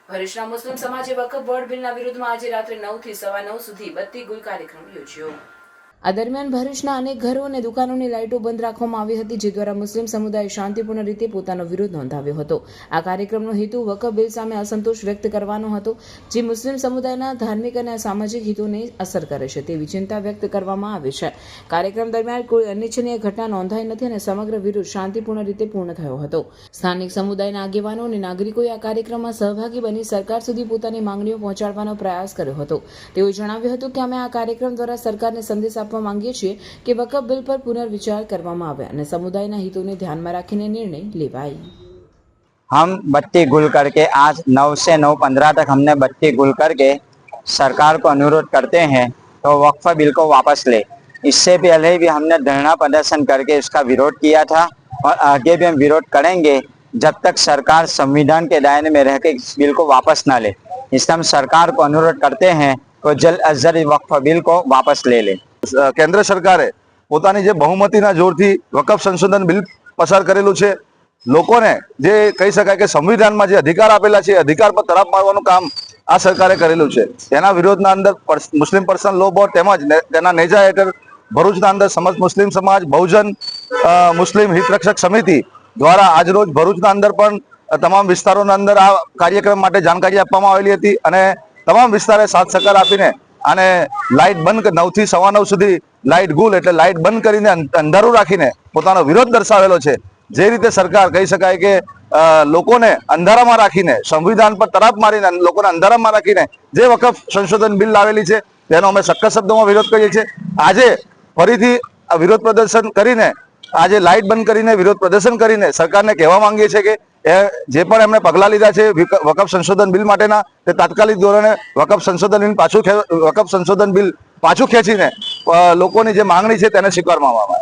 ભરૂચના મુસ્લિમ સમાજે વકફ બોર્ડ બિલના વિરોધમાં આજે રાત્રે 9 થી સવા 9 સુધી બત્તી ગુલ કાર્યક્રમ યોજ્યો। આ દરમિયાન ભરૂચના અનેક ઘરો અને દુકાનોની લાઇટો બંધ રાખવામાં આવી હતી, જે દ્વારા મુસ્લિમ સમુદાય શાંતિપૂર્ણ રીતે પોતાનો વિરોધ નોંધાવ્યો હતો। આ કાર્યક્રમનો હેતુ વકફ બિલ સામે અસંતોષ વ્યક્ત કરવાનો હતો, જે મુસ્લિમ સમુદાયના ધાર્મિક અને સામાજિક હિતોને અસર કરે છે તેવી ચિંતા વ્યક્ત કરવામાં આવી છે। કાર્યક્રમ દરમિયાન કોઈ અનિચ્છનીય ઘટના નોંધાઈ નથી અને સમગ્ર વિરોધ શાંતિપૂર્ણ રીતે પૂર્ણ થયો હતો। સ્થાનિક સમુદાયના આગેવાનો અને નાગરિકોએ આ કાર્યક્રમમાં સહભાગી બની સરકાર સુધી પોતાની માંગણીઓ પહોંચાડવાનો પ્રયાસ કર્યો હતો। તેઓએ જણાવ્યું હતું કે અમે આ કાર્યક્રમ દ્વારા સરકારને સંદેશ આપવા માંગીએ છીએ કે વકફ બિલ પર પુનર્विचार કરવામાં આવે અને સમુદાયના હિતોને ધ્યાનમાં રાખીને નિર્ણય લેવાય। हम बत्ती गुल करके आज 9 से 9:15 तक हमने बत्ती गुल करके सरकार को अनुरोध करते हैं तो वक्फ बिल को वापस ले। इससे पहले भी हमने धरना प्रदर्शन करके इसका विरोध किया था और आगे भी हम विरोध करेंगे जब तक सरकार संविधान के दायरे में रहकर इस बिल को वापस ना ले। इसलिए हम सरकार को अनुरोध करते हैं तो जल्द अज जल्द वक्फ बिल को वापस ले ले। केंद्र सरकारे પોતાની જે બહુમતીના જોરથી વકફ સંશોધન બિલ પસાર કરેલું છે, લોકોને જે કહી શકાય કે સંવિધાનમાં જે અધિકાર આપેલા છે અધિકાર પર તરાપ મારવાનું કામ આ સરકારે કરેલું છે। તેના વિરોધના અંદર મુસ્લિમ પર્સનલ લો બોર્ડ તેમજ તેના નેજા હેઠળ ભરૂચના અંદર સમસ્ત મુસ્લિમ સમાજ બહુજન મુસ્લિમ હિતરક્ષક સમિતિ દ્વારા આજરોજ ભરૂચના અંદર પણ તમામ વિસ્તારોના અંદર આ કાર્યક્રમ માટે જાણકારી આપવામાં આવેલી હતી અને તમામ વિસ્તારે સાથ સહકાર આપીને અને લાઇટ બંધ 9 થી સવા 9 સુધી લાઇટ ગુલ એટલે લાઇટ બંધ કરીને અંધારું રાખીને પોતાનો વિરોધ દર્શાવેલો છે। જે રીતે સરકાર કહી શકાય કે લોકોને અંધારામાં રાખીને સંવિધાન પર તરાપ મારીને લોકોને અંધારામાં રાખીને જે વકફ સંશોધન બિલ લાવેલી છે તેનો અમે સખત શબ્દોમાં વિરોધ કરીએ છીએ। આજે ફરીથી વિરોધ પ્રદર્શન કરીને આજે લાઇટ બંધ કરીને વિરોધ પ્રદર્શન કરીને સરકારને કહેવા માંગીએ છીએ કે જે પણ એમણે પગલાં લીધા છે વકફ સંશોધન બિલ માટેના તે તાત્કાલિક ધોરણે વકફ સંશોધન બિલ પાછું ખેંચીને લોકોની જે માંગણી છે તેને સ્વીકારવામાં આવે।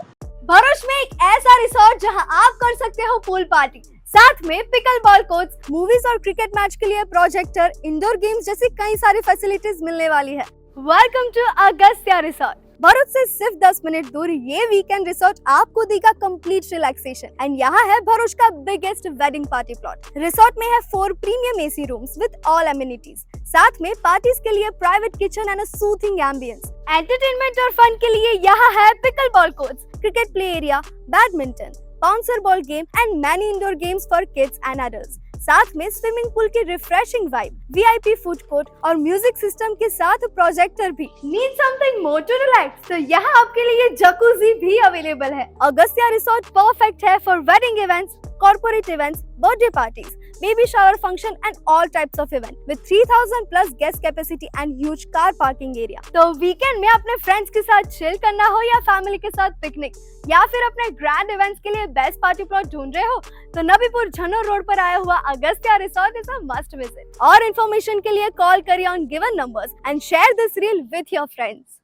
भरूच में एक ऐसा रिसोर्ट जहां आप कर सकते हो पूल पार्टी, साथ में पिकल बॉल कोर्ट्स, मूवीज और क्रिकेट मैच के लिए प्रोजेक्टर, इंडोर गेम्स जैसी कई सारी फैसिलिटीज मिलने वाली है। Welcome to Agastya resort. Bharuch से सिर्फ 10 मिनट दूर ये वीकेंड रिसोर्ट आपको देगा कंप्लीट रिलैक्सेशन एंड यहाँ है भरूच का biggest wedding party plot. Resort में है 4 premium AC rooms with all amenities, साथ में पार्टीज के लिए private kitchen and a soothing ambience. Entertainment और फन के लिए यहाँ है pickle ball courts, cricket play area, badminton, bouncer ball game and many indoor games for kids and adults. साथ में स्विमिंग पूल की refreshing vibe, VIP food court और music system के साथ प्रोजेक्टर भी। Need something more to relax? तो यहाँ आपके लिए जकूजी भी अवेलेबल है। अगस्त्या रिसोर्ट परफेक्ट है for wedding events, corporate events, birthday parties, baby shower function and all types of event with 3000 plus guest capacity and huge car parking area। तो weekend में अपने फ्रेंड्स के साथ चिल करना हो या फैमिली के साथ पिकनिक या फिर अपने ग्रैंड इवेंट्स के लिए बेस्ट पार्टी प्लॉट ढूंढ रहे हो तो नबीपुर झनोर रोड पर आया हुआ Agastya resort is a must visit. और इन्फॉर्मेशन के लिए कॉल करिए on given numbers and share this reel with your friends.